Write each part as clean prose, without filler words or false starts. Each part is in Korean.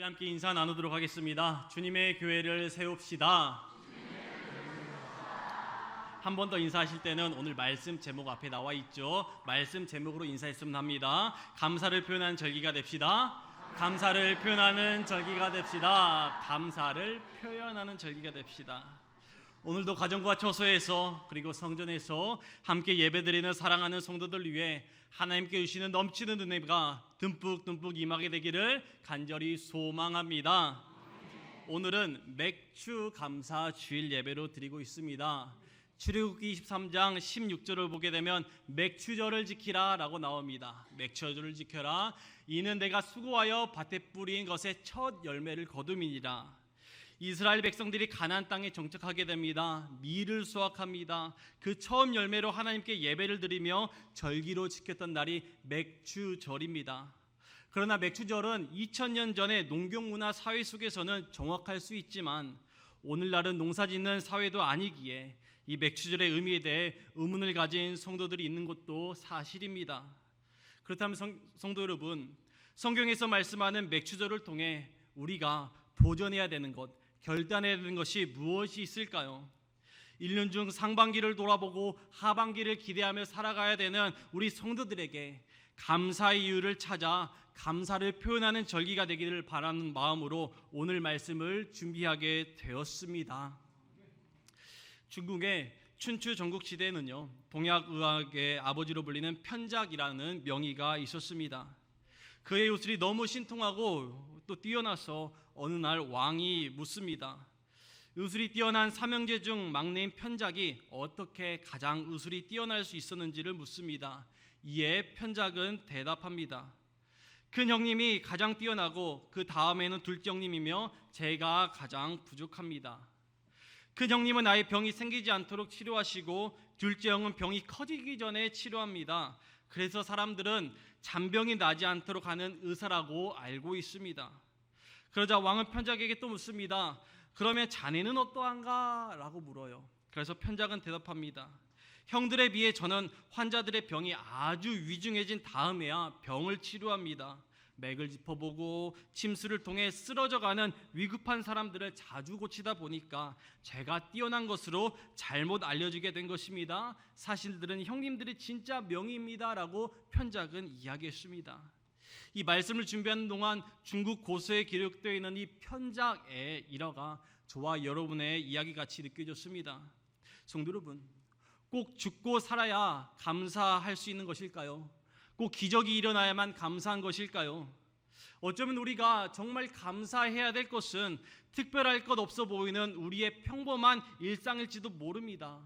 우리 함께 인사 나누도록 하겠습니다. 주님의 교회를 세웁시다. 한 번 더 인사하실 때는 오늘 말씀 제목 앞에 나와 있죠. 말씀 제목으로 인사했으면 합니다. 감사를 표현하는 절기가 됩시다. 감사를 표현하는 절기가 됩시다. 감사를 표현하는 절기가 됩시다. 오늘도 가정과 처소에서 그리고 성전에서 함께 예배드리는 사랑하는 성도들 위해 하나님께 주시는 넘치는 은혜가 듬뿍 임하게 되기를 간절히 소망합니다. 오늘은 맥주 감사 주일 예배로 드리고 있습니다. 출애굽기 23장 16절을 보게 되면 맥추절을 지키라 라고 나옵니다. 맥추절을 지켜라. 이는 내가 수고하여 밭에 뿌린 것의 첫 열매를 거둠이니라. 이스라엘 백성들이 가나안 땅에 정착하게 됩니다. 밀을 수확합니다. 그 처음 열매로 하나님께 예배를 드리며 절기로 지켰던 날이 맥추절입니다. 그러나 맥추절은 2000년 전의 농경문화 사회 속에서는 정확할 수 있지만 오늘날은 농사짓는 사회도 아니기에 이 맥추절의 의미에 대해 의문을 가진 성도들이 있는 것도 사실입니다. 그렇다면 성도 여러분, 성경에서 말씀하는 맥추절을 통해 우리가 도전해야 되는 것, 결단해야 되는 것이 무엇이 있을까요? 1년 중 상반기를 돌아보고 하반기를 기대하며 살아가야 되는 우리 성도들에게 감사의 이유를 찾아 감사를 표현하는 절기가 되기를 바라는 마음으로 오늘 말씀을 준비하게 되었습니다. 중국의 춘추 전국시대에는요, 동약의학의 아버지로 불리는 편작이라는 명의가 있었습니다. 그의 요술이 너무 신통하고 또 뛰어나서 어느 날 왕이 묻습니다. 의술이 뛰어난 삼형제 중 막내인 편작이 어떻게 가장 의술이 뛰어날 수 있었는지를 묻습니다. 이에 편작은 대답합니다. 큰 형님이 가장 뛰어나고 그 다음에는 둘째 형님이며 제가 가장 부족합니다. 큰 형님은 아예 병이 생기지 않도록 치료하시고 둘째 형은 병이 커지기 전에 치료합니다. 그래서 사람들은 잔병이 나지 않도록 하는 의사라고 알고 있습니다. 그러자 왕은 편작에게 또 묻습니다. 그러면 자네는 어떠한가? 라고 물어요. 그래서 편작은 대답합니다. 형들에 비해 저는 환자들의 병이 아주 위중해진 다음에야 병을 치료합니다. 맥을 짚어보고 침수를 통해 쓰러져가는 위급한 사람들을 자주 고치다 보니까 제가 뛰어난 것으로 잘못 알려지게 된 것입니다. 사실들은 형님들이 진짜 명의입니다. 라고 편작은 이야기했습니다. 이 말씀을 준비하는 동안 중국 고서에 기록되어 있는 이 편작의 일화가 저와 여러분의 이야기같이 느껴졌습니다. 성도 여러분, 꼭 죽고 살아야 감사할 수 있는 것일까요? 꼭 기적이 일어나야만 감사한 것일까요? 어쩌면 우리가 정말 감사해야 될 것은 특별할 것 없어 보이는 우리의 평범한 일상일지도 모릅니다.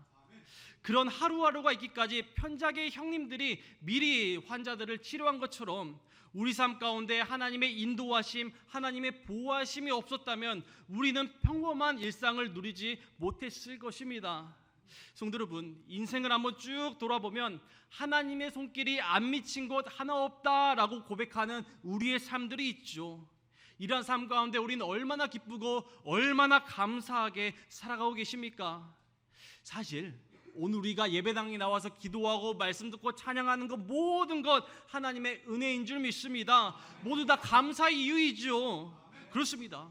그런 하루하루가 있기까지 편작의 형님들이 미리 환자들을 치료한 것처럼 우리 삶 가운데 하나님의 인도하심, 하나님의 보호하심이 없었다면 우리는 평범한 일상을 누리지 못했을 것입니다. 성도 여러분, 인생을 한번 쭉 돌아보면 하나님의 손길이 안 미친 곳 하나 없다라고 고백하는 우리의 삶들이 있죠. 이러한 삶 가운데 우리는 얼마나 기쁘고 얼마나 감사하게 살아가고 계십니까? 사실 오늘 우리가 예배당에 나와서 기도하고 말씀 듣고 찬양하는 것 모든 것 하나님의 은혜인 줄 믿습니다. 모두 다 감사의 이유이죠. 그렇습니다.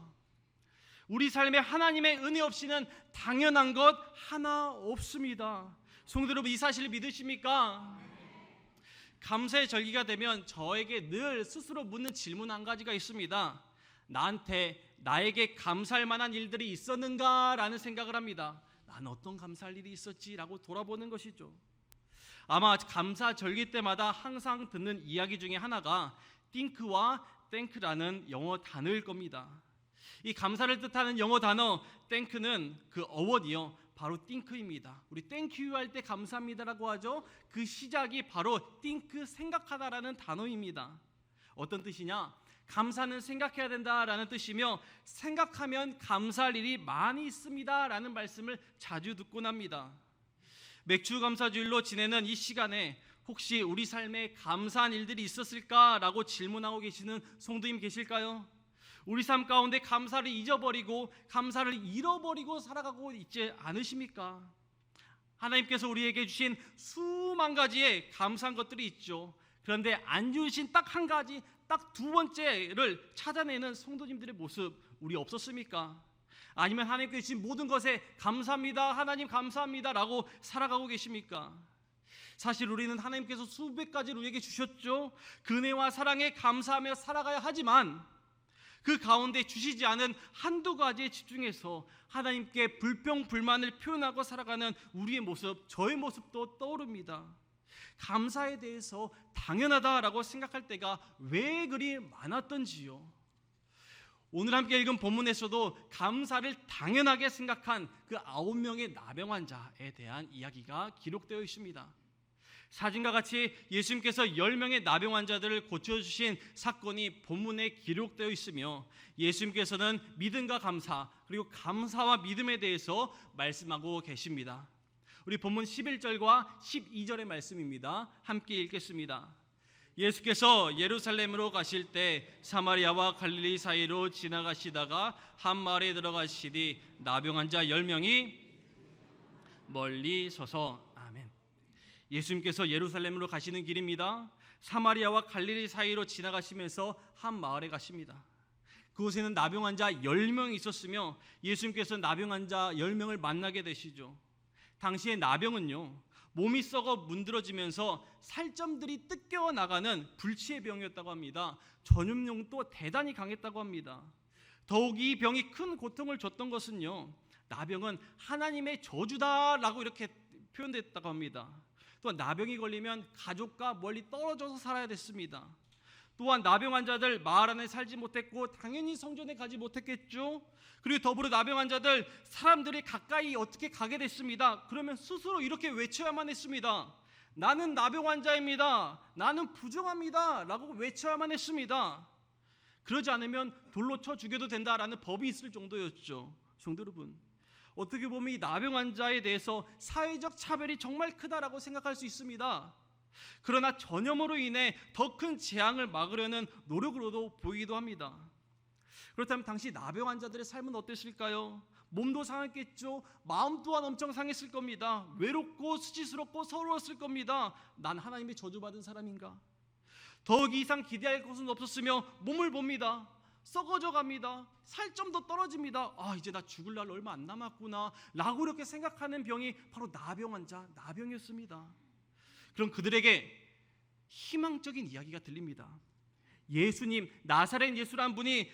우리 삶에 하나님의 은혜 없이는 당연한 것 하나 없습니다. 성도 여러분, 이 사실을 믿으십니까? 감사의 절기가 되면 저에게 늘 스스로 묻는 질문 한 가지가 있습니다. 나에게 감사할 만한 일들이 있었는가? 라는 생각을 합니다. 난 어떤 감사할 일이 있었지? 라고 돌아보는 것이죠. 아마 감사 절기 때마다 항상 듣는 이야기 중에 하나가 띵크와 땡크라는 영어 단어일 겁니다. 이 감사를 뜻하는 영어 단어 땡크는 그 어원이요, 바로 띵크입니다. 우리 땡큐 할 때 감사합니다라고 하죠. 그 시작이 바로 띵크, 생각하다라는 단어입니다. 어떤 뜻이냐? 감사는 생각해야 된다라는 뜻이며 생각하면 감사할 일이 많이 있습니다라는 말씀을 자주 듣곤 합니다. 맥주 감사주일로 지내는 이 시간에 혹시 우리 삶에 감사한 일들이 있었을까라고 질문하고 계시는 성도님 계실까요? 우리 삶 가운데 감사를 잊어버리고 감사를 잃어버리고 살아가고 있지 않으십니까? 하나님께서 우리에게 주신 수만 가지의 감사한 것들이 있죠. 그런데 안 주신 딱 한 가지, 딱 두 번째를 찾아내는 성도님들의 모습 우리 없었습니까? 아니면 하나님께 주신 모든 것에 감사합니다, 하나님 감사합니다 라고 살아가고 계십니까? 사실 우리는 하나님께서 수백 가지를 우리에게 주셨죠. 그 은혜와 사랑에 감사하며 살아가야 하지만 그 가운데 주시지 않은 한두 가지에 집중해서 하나님께 불평불만을 표현하고 살아가는 우리의 모습, 저의 모습도 떠오릅니다. 감사에 대해서 당연하다라고 생각할 때가 왜 그리 많았던지요. 오늘 함께 읽은 본문에서도 감사를 당연하게 생각한 그 9명의 나병 환자에 대한 이야기가 기록되어 있습니다. 사진과 같이 예수님께서 10명의 나병 환자들을 고쳐주신 사건이 본문에 기록되어 있으며 예수님께서는 믿음과 감사 그리고 감사와 믿음에 대해서 말씀하고 계십니다. 우리 본문 11절과 12절의 말씀입니다. 함께 읽겠습니다. 예수께서 예루살렘으로 가실 때 사마리아와 갈릴리 사이로 지나가시다가 한 마을에 들어가시니 나병 환자 10명이 멀리 서서 아멘. 예수님께서 예루살렘으로 가시는 길입니다. 사마리아와 갈릴리 사이로 지나가시면서 한 마을에 가십니다. 그곳에는 나병 환자 10명이 있었으며 예수님께서 나병 환자 10명을 만나게 되시죠. 당시에 나병은요, 몸이 썩어 문드러지면서 살점들이 뜯겨 나가는 불치의 병이었다고 합니다. 전염력도 대단히 강했다고 합니다. 더욱 이 병이 큰 고통을 줬던 것은요, 나병은 하나님의 저주다라고 이렇게 표현됐다고 합니다. 또한 나병이 걸리면 가족과 멀리 떨어져서 살아야 됐습니다. 또한 나병 환자들 마을 안에 살지 못했고 당연히 성전에 가지 못했겠죠. 그리고 더불어 나병 환자들 사람들이 가까이 어떻게 가게 됐습니다. 그러면 스스로 이렇게 외쳐야만 했습니다. 나는 나병 환자입니다. 나는 부정합니다 라고 외쳐야만 했습니다. 그러지 않으면 돌로 쳐 죽여도 된다라는 법이 있을 정도였죠. 성도 여러분, 어떻게 보면 이 나병 환자에 대해서 사회적 차별이 정말 크다라고 생각할 수 있습니다. 그러나 전염으로 인해 더 큰 재앙을 막으려는 노력으로도 보이기도 합니다. 그렇다면 당시 나병 환자들의 삶은 어땠을까요? 몸도 상했겠죠. 마음 또한 엄청 상했을 겁니다. 외롭고 수치스럽고 서러웠을 겁니다. 난 하나님의 저주받은 사람인가? 더욱 이상 기대할 것은 없었으며 몸을 봅니다. 썩어져 갑니다. 살점도 떨어집니다. 아, 이제 나 죽을 날 얼마 안 남았구나 라고 이렇게 생각하는 병이 바로 나병 환자, 나병이었습니다. 그럼 그들에게 희망적인 이야기가 들립니다. 예수님, 나사렛 예수란 분이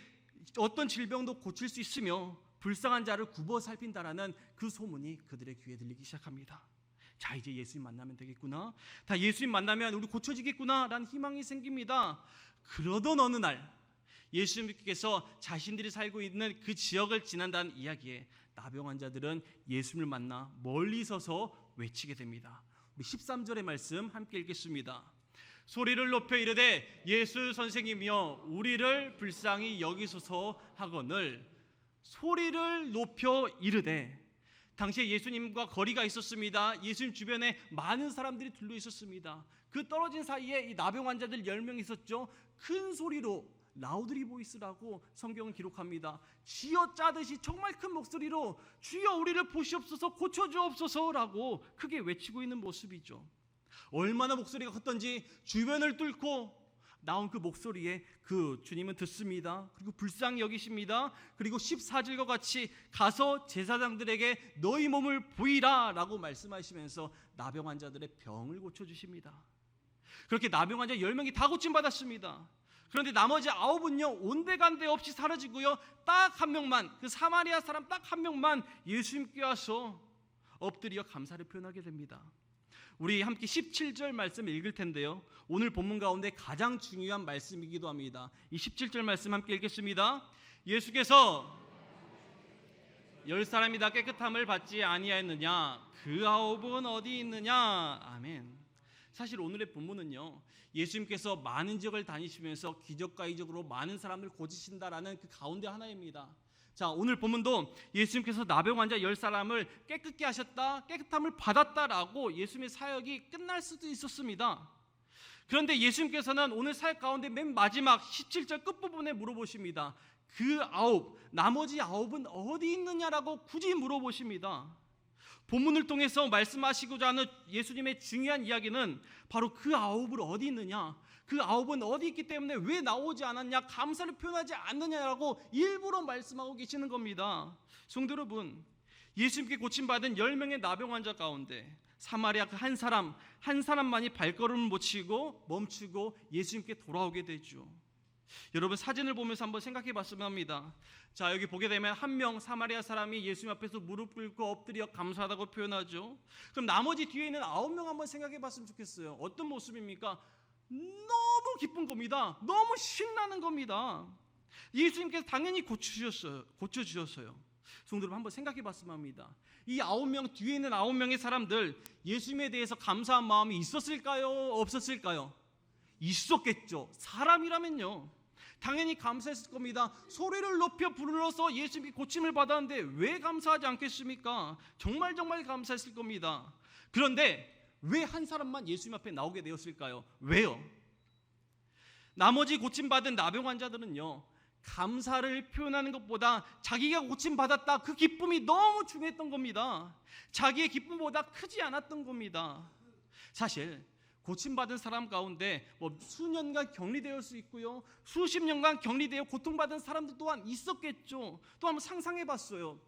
어떤 질병도 고칠 수 있으며 불쌍한 자를 굽어 살핀다라는 그 소문이 그들의 귀에 들리기 시작합니다. 자, 이제 예수님 만나면 되겠구나. 다 예수님 만나면 우리 고쳐지겠구나 라는 희망이 생깁니다. 그러던 어느 날 예수님께서 자신들이 살고 있는 그 지역을 지난다는 이야기에 나병 환자들은 예수님을 만나 멀리 서서 외치게 됩니다. 우리 13절의 말씀 함께 읽겠습니다. 소리를 높여 이르되 예수 선생님이여 우리를 불쌍히 여기소서 하거늘. 소리를 높여 이르되, 당시에 예수님과 거리가 있었습니다. 예수님 주변에 많은 사람들이 둘러 있었습니다. 그 떨어진 사이에 이 나병 환자들 10명 있었죠. 큰 소리로 라우드리 보이스라고 성경은 기록합니다. 쥐어 짜듯이 정말 큰 목소리로 주여 우리를 보시옵소서, 고쳐주옵소서라고 크게 외치고 있는 모습이죠. 얼마나 목소리가 컸던지 주변을 뚫고 나온 그 목소리에 그 주님은 듣습니다. 그리고 불쌍히 여기십니다. 그리고 14절과 같이 가서 제사장들에게 너희 몸을 보이라 라고 말씀하시면서 나병 환자들의 병을 고쳐주십니다. 그렇게 나병 환자 10명이 다 고침받았습니다. 그런데 나머지 9은요 온데간데 없이 사라지고요, 딱 한 명만, 그 사마리아 사람 딱 한 명만 예수님께 와서 엎드려 감사를 표현하게 됩니다. 우리 함께 17절 말씀 읽을 텐데요, 오늘 본문 가운데 가장 중요한 말씀이기도 합니다. 이 17절 말씀 함께 읽겠습니다. 예수께서 10사람이 다 깨끗함을 받지 아니하였느냐? 그 9은 어디 있느냐? 아멘. 사실 오늘의 본문은요, 예수님께서 많은 지역을 다니시면서 기적과 이적으로 많은 사람을 고치신다라는 그 가운데 하나입니다. 자, 오늘 본문도 예수님께서 나병 환자 10사람을 깨끗게 하셨다, 깨끗함을 받았다라고 예수님의 사역이 끝날 수도 있었습니다. 그런데 예수님께서는 오늘 사역 가운데 맨 마지막 17절 끝부분에 물어보십니다. 그 9, 나머지 9은 어디 있느냐라고 굳이 물어보십니다. 본문을 통해서 말씀하시고자 하는 예수님의 중요한 이야기는 바로 그 아홉을 어디 있느냐, 그 아홉은 어디 있기 때문에 왜 나오지 않았냐, 감사를 표현하지 않느냐라고 일부러 말씀하고 계시는 겁니다. 성도 여러분, 예수님께 고침받은 10명의 나병 환자 가운데 사마리아 그 한 사람만이 발걸음을 멈추고 예수님께 돌아오게 되죠. 여러분, 사진을 보면서 한번 생각해 봤으면 합니다. 자, 여기 보게 되면 한 명 사마리아 사람이 예수님 앞에서 무릎 꿇고 엎드려 감사하다고 표현하죠. 그럼 나머지 뒤에 있는 9명 한번 생각해 봤으면 좋겠어요. 어떤 모습입니까? 너무 기쁜 겁니다. 너무 신나는 겁니다. 예수님께서 당연히 고쳐주셨어요. 성도 여러분, 한번 생각해 봤으면 합니다. 이 9명 뒤에 있는 9명의 사람들, 예수님에 대해서 감사한 마음이 있었을까요? 없었을까요? 있었겠죠. 사람이라면요, 당연히 감사했을 겁니다. 소리를 높여 불러서 예수님께 고침을 받았는데 왜 감사하지 않겠습니까? 정말 감사했을 겁니다. 그런데 왜 한 사람만 예수님 앞에 나오게 되었을까요? 왜요? 나머지 고침받은 나병 환자들은요, 감사를 표현하는 것보다 자기가 고침받았다, 그 기쁨이 너무 중요했던 겁니다. 자기의 기쁨보다 크지 않았던 겁니다. 사실 고침받은 사람 가운데 수년간 격리되어 수 있고요, 수십 년간 격리되어 고통받은 사람들 또한 있었겠죠. 또 한번 상상해 봤어요.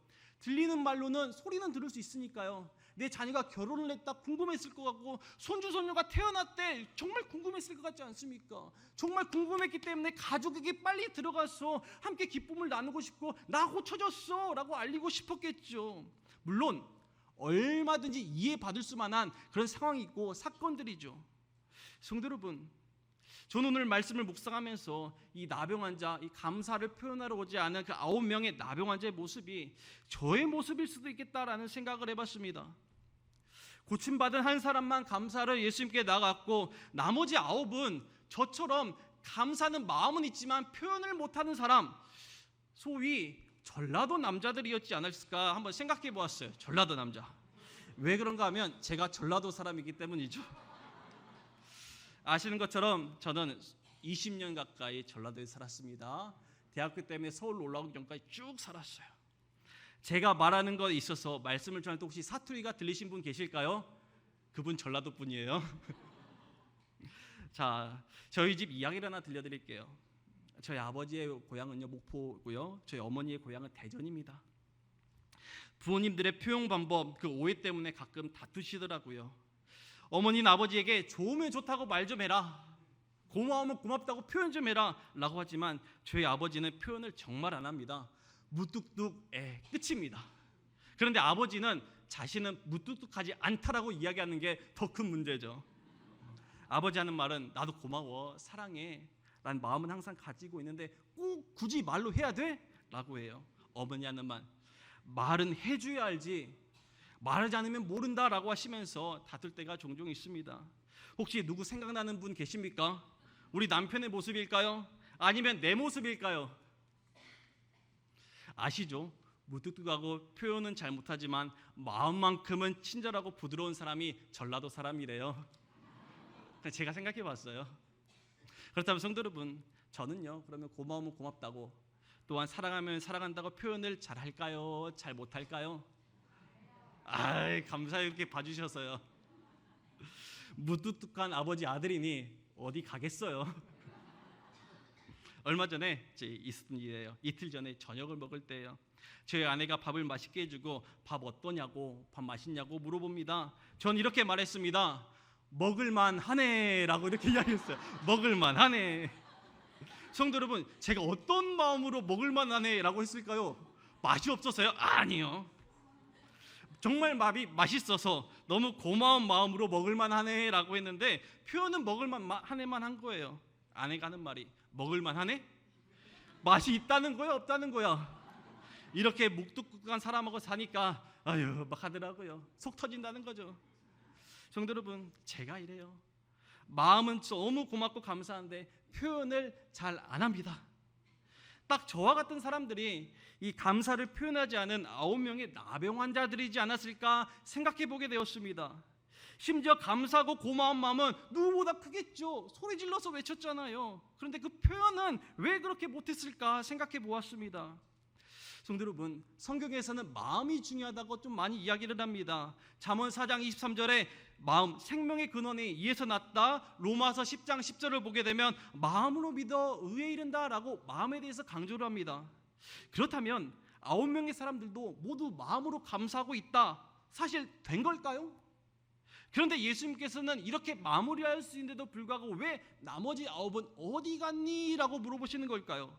들리는 말로는 소리는 들을 수 있으니까요, 내 자녀가 결혼을 했다 궁금했을 것 같고, 손주 손녀가 태어났대 정말 궁금했을 것 같지 않습니까? 정말 궁금했기 때문에 가족에게 빨리 들어가서 함께 기쁨을 나누고 싶고, 나 고쳐졌어 라고 알리고 싶었겠죠. 물론 얼마든지 이해받을 수만한 그런 상황이 있고 사건들이죠. 성도 여러분, 저는 오늘 말씀을 묵상하면서 이 나병 환자, 이 감사를 표현하러 오지 않은 그 9명의 나병 환자의 모습이 저의 모습일 수도 있겠다라는 생각을 해봤습니다. 고침받은 한 사람만 감사를 예수님께 나갔고, 나머지 9은 저처럼 감사는 마음은 있지만 표현을 못하는 사람, 소위 전라도 남자들이었지 않았을까 한번 생각해 보았어요. 전라도 남자. 왜 그런가 하면 제가 전라도 사람이기 때문이죠. 아시는 것처럼 저는 20년 가까이 전라도에 살았습니다. 대학교 때문에 서울 올라오기 전까지 쭉 살았어요. 제가 말하는 것에 있어서 말씀을 전할 때 혹시 사투리가 들리신 분 계실까요? 그분 전라도 분이에요. 자, 저희 집 이야기를 하나 들려드릴게요. 저희 아버지의 고향은요 목포고요, 저희 어머니의 고향은 대전입니다. 부모님들의 표현 방법, 그 오해 때문에 가끔 다투시더라고요. 어머니는 아버지에게 좋으면 좋다고 말 좀 해라, 고마우면 고맙다고 표현 좀 해라 라고 하지만 저희 아버지는 표현을 정말 안 합니다. 무뚝뚝 끝입니다. 그런데 아버지는 자신은 무뚝뚝하지 않다라고 이야기하는 게 더 큰 문제죠. 아버지 하는 말은 나도 고마워, 사랑해 라는 마음은 항상 가지고 있는데 꼭 굳이 말로 해야 돼? 라고 해요. 어머니 하는 말은 해줘야 알지 말하지 않으면 모른다라고 하시면서 다툴 때가 종종 있습니다. 혹시 누구 생각나는 분 계십니까? 우리 남편의 모습일까요? 아니면 내 모습일까요? 아시죠? 무뚝뚝하고 표현은 잘 못하지만 마음만큼은 친절하고 부드러운 사람이 전라도 사람이래요. 제가 생각해 봤어요. 그렇다면 성도 여러분, 저는요 그러면 고마우면 고맙다고, 또한 사랑하면 사랑한다고 표현을 잘 할까요? 잘 못할까요? 감사히 이렇게 봐주셔서요. 무뚝뚝한 아버지 아들이니 어디 가겠어요. 얼마 전에 있었던 일이에요. 이틀 전에 저녁을 먹을 때예요. 저희 아내가 밥을 맛있게 해주고 밥 어떠냐고, 밥 맛있냐고 물어봅니다. 전 이렇게 말했습니다. 먹을만하네 라고 이렇게 이야기했어요. 먹을만하네. 성도 여러분, 제가 어떤 마음으로 먹을만하네 라고 했을까요? 맛이 없어서요? 아니요, 정말 맛있어서 너무 고마운 마음으로 먹을만하네 라고 했는데 표현은 먹을만하네만 한 거예요. 아내가 하는 말이 먹을만하네? 맛이 있다는 거야 없다는 거야? 이렇게 묵뚝뚝한 사람하고 사니까 막 하더라고요. 속 터진다는 거죠. 성도 여러분, 제가 이래요. 마음은 너무 고맙고 감사한데 표현을 잘 안 합니다. 딱 저와 같은 사람들이 이 감사를 표현하지 않은 9명의 나병 환자들이지 않았을까 생각해 보게 되었습니다. 심지어 감사하고 고마운 마음은 누구보다 크겠죠. 소리 질러서 외쳤잖아요. 그런데 그 표현은 왜 그렇게 못했을까 생각해 보았습니다. 성도 여러분, 성경에서는 마음이 중요하다고 좀 많이 이야기를 합니다. 잠언 4장 23절에 마음, 생명의 근원이 이에서 났다. 로마서 10장 10절을 보게 되면 마음으로 믿어 의에 이른다라고 마음에 대해서 강조를 합니다. 그렇다면 9명의 사람들도 모두 마음으로 감사하고 있다. 사실 된 걸까요? 그런데 예수님께서는 이렇게 마무리할 수 있는데도 불구하고 왜 나머지 9은 어디 갔니? 라고 물어보시는 걸까요?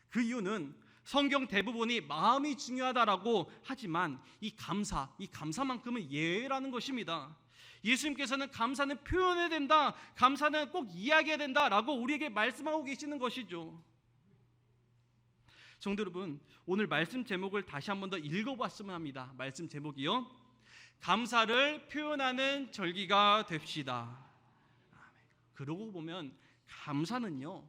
그 이유는 성경 대부분이 마음이 중요하다라고 하지만 이 감사만큼은 예외라는 것입니다. 예수님께서는 감사는 표현해야 된다, 감사는 꼭 이야기해야 된다라고 우리에게 말씀하고 계시는 것이죠. 성도 여러분, 오늘 말씀 제목을 다시 한 번 더 읽어봤으면 합니다. 말씀 제목이요, 감사를 표현하는 절기가 됩시다. 그러고 보면 감사는요,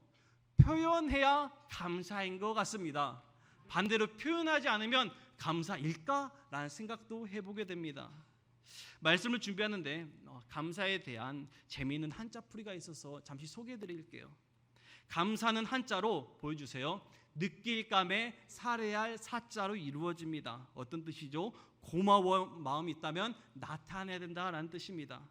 표현해야 감사인 것 같습니다. 반대로 표현하지 않으면 감사일까라는 생각도 해보게 됩니다. 말씀을 준비하는데 감사에 대한 재미있는 한자풀이가 있어서 잠시 소개해드릴게요. 감사는 한자로 보여주세요. 느낄감에 살해할 사자로 이루어집니다. 어떤 뜻이죠? 고마운 마음이 있다면 나타내야 된다라는 뜻입니다.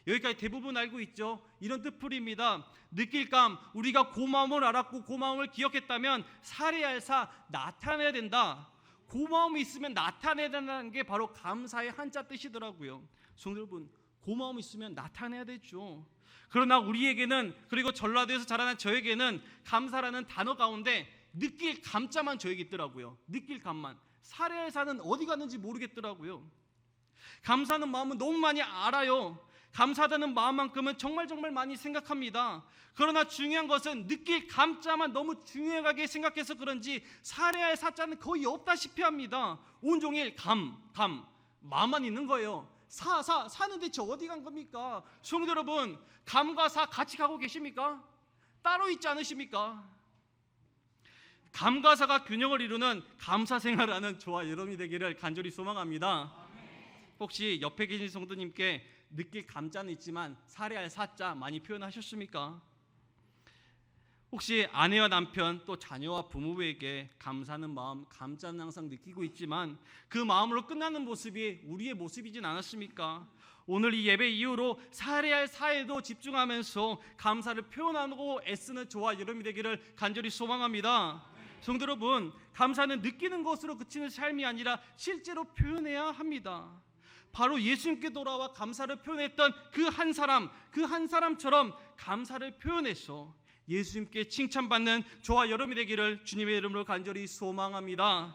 여기까지 대부분 알고 있죠? 이런 뜻풀이입니다. 느낄감, 우리가 고마움을 알았고 고마움을 기억했다면 살해할 사, 나타내야 된다. 고마움이 있으면 나타내야 된다는 게 바로 감사의 한자 뜻이더라고요. 성도 여러분, 고마움이 있으면 나타내야 되죠. 그러나 우리에게는, 그리고 전라도에서 자라난 저에게는 감사라는 단어 가운데 느낄 감자만 저에게 있더라고요. 느낄 감만. 살해할 사는 어디 갔는지 모르겠더라고요. 감사하는 마음은 너무 많이 알아요. 감사하다는 마음만큼은 정말 많이 생각합니다. 그러나 중요한 것은 느낄 감자만 너무 중요하게 생각해서 그런지 살해할 사자는 거의 없다시피 합니다. 온종일 마음만 있는 거예요. 사는 대체 어디 간 겁니까? 성도 여러분, 감과 사 같이 가고 계십니까? 따로 있지 않으십니까? 감과 사가 균형을 이루는 감사 생활하는 저와 여러분이 되기를 간절히 소망합니다. 혹시 옆에 계신 성도님께 느낄 감자는 있지만 살해할 사자 많이 표현하셨습니까? 혹시 아내와 남편 또 자녀와 부모에게 감사하는 마음, 감사는 항상 느끼고 있지만 그 마음으로 끝나는 모습이 우리의 모습이진 않았습니까? 오늘 이 예배 이후로 살해할 사에도 집중하면서 감사를 표현하고 애쓰는 저와 여러분이 되기를 간절히 소망합니다. 성도 여러분, 감사는 느끼는 것으로 그치는 삶이 아니라 실제로 표현해야 합니다. 바로 예수님께 돌아와 감사를 표현했던 그 한 사람처럼 감사를 표현해서 예수님께 칭찬받는 저와 여러분이 되기를 주님의 이름으로 간절히 소망합니다.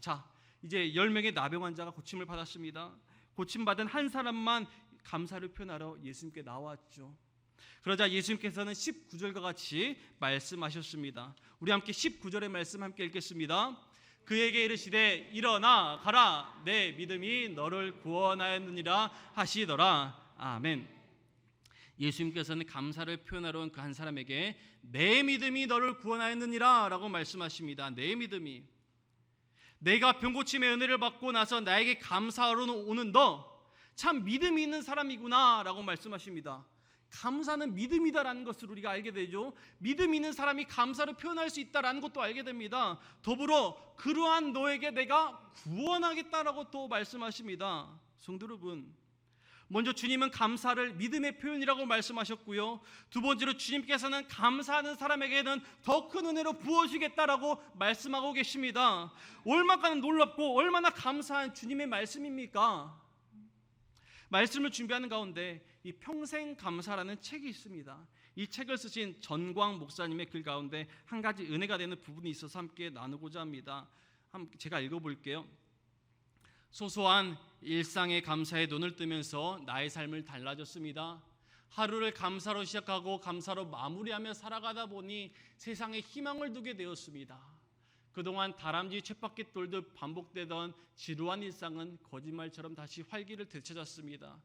자, 이제 10명의 나병 환자가 고침을 받았습니다. 고침받은 한 사람만 감사를 표현하러 예수님께 나왔죠. 그러자 예수님께서는 19절과 같이 말씀하셨습니다. 우리 함께 19절의 말씀 함께 읽겠습니다. 그에게 이르시되 일어나 가라, 내 믿음이 너를 구원하였느니라 하시더라. 아멘. 예수님께서는 감사를 표현하러 온 그 한 사람에게 내 믿음이 너를 구원하였느니라 라고 말씀하십니다. 내 믿음이, 내가 병고침의 은혜를 받고 나서 나에게 감사하러 오는 너 참 믿음이 있는 사람이구나 라고 말씀하십니다. 감사는 믿음이다라는 것을 우리가 알게 되죠. 믿음 있는 사람이 감사를 표현할 수 있다라는 것도 알게 됩니다. 더불어 그러한 너에게 내가 구원하겠다라고 또 말씀하십니다. 성도 여러분, 먼저 주님은 감사를 믿음의 표현이라고 말씀하셨고요, 두 번째로 주님께서는 감사하는 사람에게는 더 큰 은혜로 부어주겠다라고 말씀하고 계십니다. 얼마나 놀랍고 얼마나 감사한 주님의 말씀입니까? 말씀을 준비하는 가운데 이 평생 감사라는 책이 있습니다. 이 책을 쓰신 전광 목사님의 글 가운데 한 가지 은혜가 되는 부분이 있어서 함께 나누고자 합니다. 제가 읽어볼게요. 소소한 일상의 감사에 눈을 뜨면서 나의 삶을 달라졌습니다. 하루를 감사로 시작하고 감사로 마무리하며 살아가다 보니 세상에 희망을 두게 되었습니다. 그동안 다람쥐 쳇바퀴 돌듯 반복되던 지루한 일상은 거짓말처럼 다시 활기를 되찾았습니다.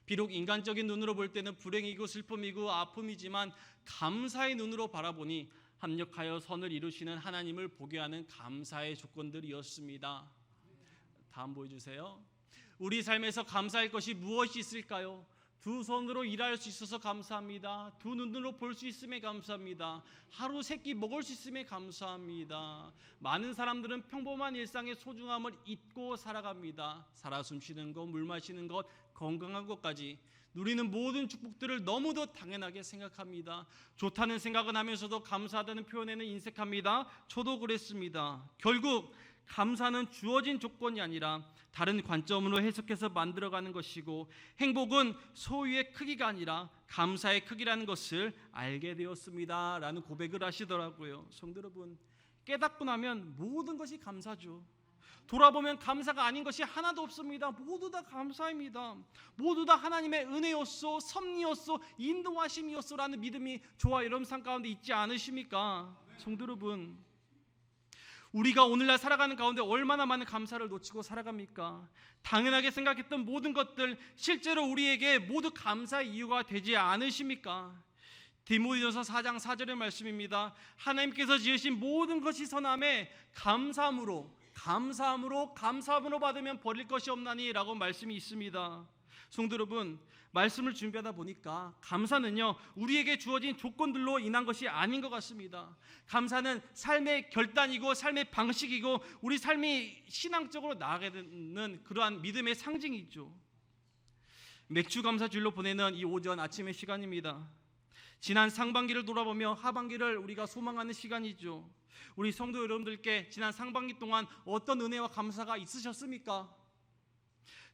비록 인간적인 눈으로 볼 때는 불행이고 슬픔이고 아픔이지만 감사의 눈으로 바라보니 합력하여 선을 이루시는 하나님을 보게 하는 감사의 조건들이었습니다. 다음 보여주세요. 우리 삶에서 감사할 것이 무엇이 있을까요? 두 손으로 일할 수 있어서 감사합니다. 두 눈으로 볼 수 있음에 감사합니다. 하루 세 끼 먹을 수 있음에 감사합니다. 많은 사람들은 평범한 일상의 소중함을 잊고 살아갑니다. 살아 숨쉬는 것, 물 마시는 것, 건강한 것까지 누리는 모든 축복들을 너무도 당연하게 생각합니다. 좋다는 생각은 하면서도 감사하다는 표현에는 인색합니다. 저도 그랬습니다. 결국 감사는 주어진 조건이 아니라 다른 관점으로 해석해서 만들어가는 것이고, 행복은 소유의 크기가 아니라 감사의 크기라는 것을 알게 되었습니다 라는 고백을 하시더라고요. 성도 여러분, 깨닫고 나면 모든 것이 감사죠. 돌아보면 감사가 아닌 것이 하나도 없습니다. 모두 다 감사입니다. 모두 다 하나님의 은혜였소, 섭리였소, 인도하심이었소 라는 믿음이 저와 여러분 삶 가운데 있지 않으십니까? 성도 여러분, 우리가 오늘날 살아가는 가운데 얼마나 많은 감사를 놓치고 살아갑니까? 당연하게 생각했던 모든 것들 실제로 우리에게 모두 감사의 이유가 되지 않으십니까? 디모데전서 4장 4절의 말씀입니다. 하나님께서 지으신 모든 것이 선함에 감사함으로 받으면 버릴 것이 없나니 라고 말씀이 있습니다. 성도 여러분, 말씀을 준비하다 보니까 감사는요, 우리에게 주어진 조건들로 인한 것이 아닌 것 같습니다. 감사는 삶의 결단이고 삶의 방식이고 우리 삶이 신앙적으로 나아가게 되는 그러한 믿음의 상징이죠. 맥주 감사 주일로 보내는 이 오전 아침의 시간입니다. 지난 상반기를 돌아보며 하반기를 우리가 소망하는 시간이죠. 우리 성도 여러분들께 지난 상반기 동안 어떤 은혜와 감사가 있으셨습니까?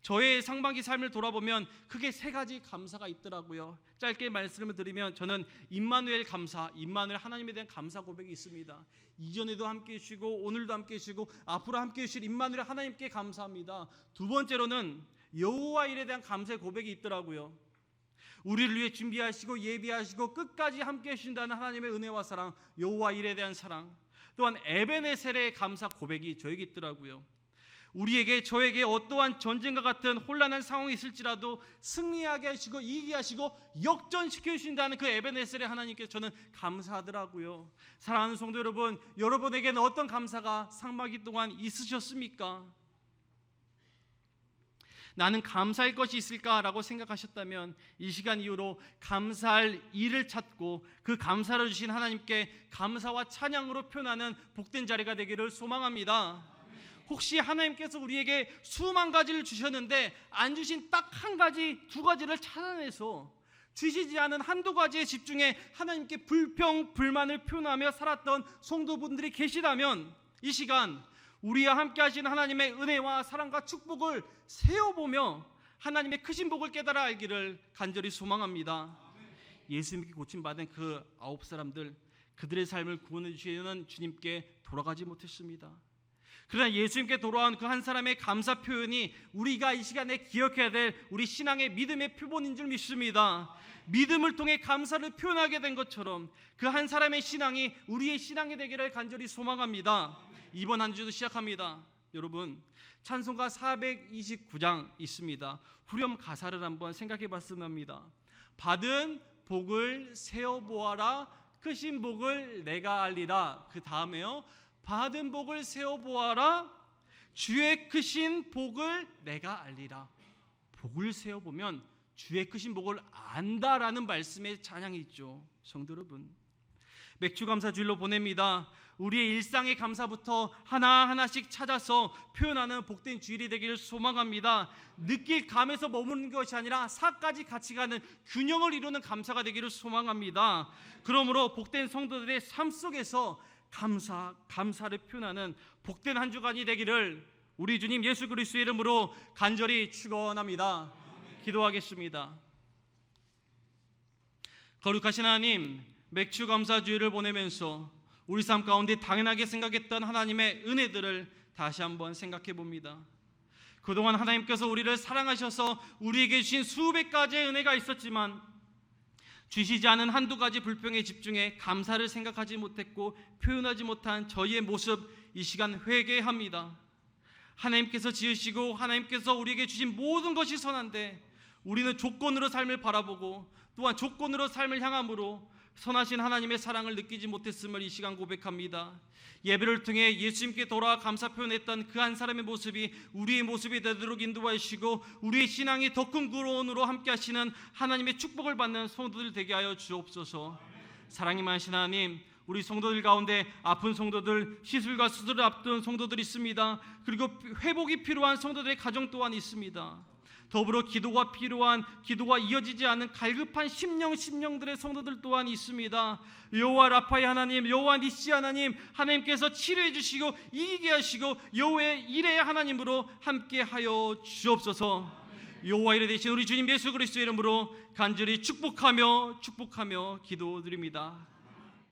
저의 상반기 삶을 돌아보면 크게 세 가지 감사가 있더라고요. 짧게 말씀을 드리면 저는 임마누엘 감사, 임마누엘 하나님에 대한 감사 고백이 있습니다. 이전에도 함께 해주시고 오늘도 함께 해주시고 앞으로 함께 해주실 임마누엘 하나님께 감사합니다. 두 번째로는 여호와 일에 대한 감사의 고백이 있더라고요. 우리를 위해 준비하시고 예비하시고 끝까지 함께 해주신다는 하나님의 은혜와 사랑, 여호와 일에 대한 사랑, 또한 에베네셀의 감사 고백이 저에게 있더라고요. 우리에게 저에게 어떠한 전쟁과 같은 혼란한 상황이 있을지라도 승리하게 하시고 이기게 하시고 역전시켜 주신다는 그 에베네셀의 하나님께 저는 감사하더라고요. 사랑하는 성도 여러분, 여러분에게는 어떤 감사가 상반기 동안 있으셨습니까? 나는 감사할 것이 있을까라고 생각하셨다면 이 시간 이후로 감사할 일을 찾고 그 감사를 주신 하나님께 감사와 찬양으로 표현하는 복된 자리가 되기를 소망합니다. 혹시 하나님께서 우리에게 수만 가지를 주셨는데 안 주신 딱 한 가지, 두 가지를 찾아내서 주시지 않은 한두 가지에 집중해 하나님께 불평, 불만을 표현하며 살았던 성도분들이 계시다면 이 시간 우리와 함께 하신 하나님의 은혜와 사랑과 축복을 세어보며 하나님의 크신 복을 깨달아 알기를 간절히 소망합니다. 예수님께 고침받은 그 9사람들, 그들의 삶을 구원해 주시는 주님께 돌아가지 못했습니다. 그러나 예수님께 돌아온 그 한 사람의 감사 표현이 우리가 이 시간에 기억해야 될 우리 신앙의 믿음의 표본인 줄 믿습니다. 믿음을 통해 감사를 표현하게 된 것처럼 그 한 사람의 신앙이 우리의 신앙이 되기를 간절히 소망합니다. 이번 한 주도 시작합니다. 여러분, 찬송가 429장 있습니다. 후렴 가사를 한번 생각해 봤으면 합니다. 받은 복을 세어보아라, 크신 복을 내가 알리라. 그 다음에요, 받은 복을 세어보아라, 주의 크신 복을 내가 알리라. 복을 세어보면 주의 크신 복을 안다라는 말씀의 찬양이 있죠. 성도 여러분, 맥주 감사 주일로 보냅니다. 우리의 일상의 감사부터 하나하나씩 찾아서 표현하는 복된 주일이 되기를 소망합니다. 느낄 감에서 머무는 것이 아니라 사까지 같이 가는 균형을 이루는 감사가 되기를 소망합니다. 그러므로 복된 성도들의 삶 속에서 감사를 표현하는 복된 한 주간이 되기를 우리 주님 예수 그리스도의 이름으로 간절히 축원합니다. 기도하겠습니다. 거룩하신 하나님, 맥주 감사 주일을 보내면서 우리 삶 가운데 당연하게 생각했던 하나님의 은혜들을 다시 한번 생각해 봅니다. 그동안 하나님께서 우리를 사랑하셔서 우리에게 주신 수백 가지의 은혜가 있었지만 주시지 않은 한두 가지 불평에 집중해 감사를 생각하지 못했고 표현하지 못한 저희의 모습, 이 시간 회개합니다. 하나님께서 지으시고 하나님께서 우리에게 주신 모든 것이 선한데 우리는 조건으로 삶을 바라보고 또한 조건으로 삶을 향함으로 선하신 하나님의 사랑을 느끼지 못했음을 이 시간 고백합니다. 예배를 통해 예수님께 돌아와 감사 표현했던 그 한 사람의 모습이 우리의 모습이 되도록 인도하시고 우리의 신앙이 더 큰 구원으로 함께 하시는 하나님의 축복을 받는 성도들 되게 하여 주옵소서. 사랑이 많으신 하나님, 우리 성도들 가운데 아픈 성도들, 시술과 수술을 앞둔 성도들이 있습니다. 그리고 회복이 필요한 성도들의 가정 또한 있습니다. 더불어 기도가 필요한, 기도가 이어지지 않는 갈급한 심령들의 성도들 또한 있습니다. 여호와 라파의 하나님, 여호와 니시 하나님, 하나님께서 치료해 주시고 이기게 하시고 여호와의 일의 하나님으로 함께하여 주옵소서. 여호와 이레 되신 우리 주님 예수 그리스도의 이름으로 간절히 축복하며 기도드립니다.